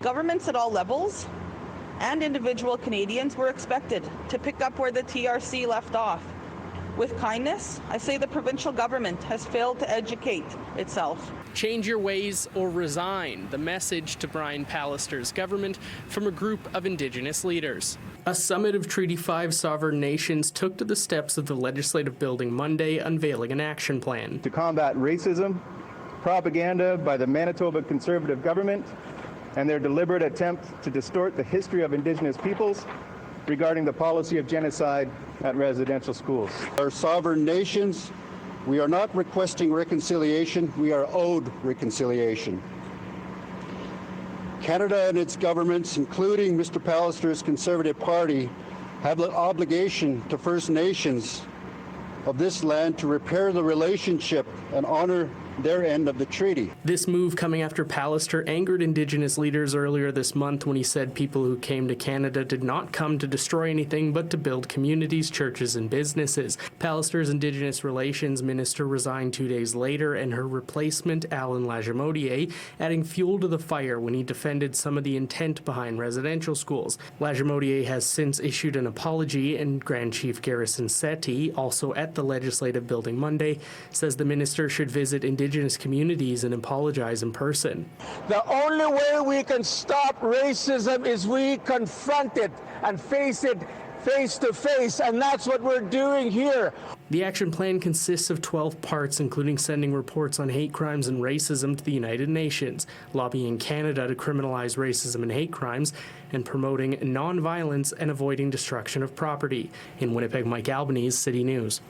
Governments at all levels and individual Canadians were expected to pick up where the TRC left off. With kindness, I say the provincial government has failed to educate itself. Change your ways or resign, the message to Brian Pallister's government from a group of Indigenous leaders. A summit of Treaty 5 sovereign nations took to the steps of the Legislative Building Monday, unveiling an action plan. To combat racism, propaganda by the Manitoba Conservative government, and their deliberate attempt to distort the history of Indigenous peoples regarding the policy of genocide at residential schools. Our sovereign nations, we are not requesting reconciliation, we are owed reconciliation. Canada and its governments, including Mr. Pallister's Conservative Party, have the obligation to First Nations of this land to repair the relationship and honor their end of the treaty. This move coming after Pallister angered Indigenous leaders earlier this month when he said people who came to Canada did not come to destroy anything but to build communities, churches, and businesses. Pallister's Indigenous Relations Minister resigned 2 days later, and her replacement, Alan Lagimodiere, adding fuel to the fire when he defended some of the intent behind residential schools. Lagimodiere has since issued an apology, and Grand Chief Garrison Setti, also at the Legislative Building Monday, says the minister should visit Indigenous communities and apologize in person. The only way we can stop racism is we confront it and face it face to face, and that's what we're doing here. The action plan consists of 12 parts, including sending reports on hate crimes and racism to the United Nations, lobbying Canada to criminalize racism and hate crimes, and promoting nonviolence and avoiding destruction of property. In Winnipeg, Mike Albanese, City News.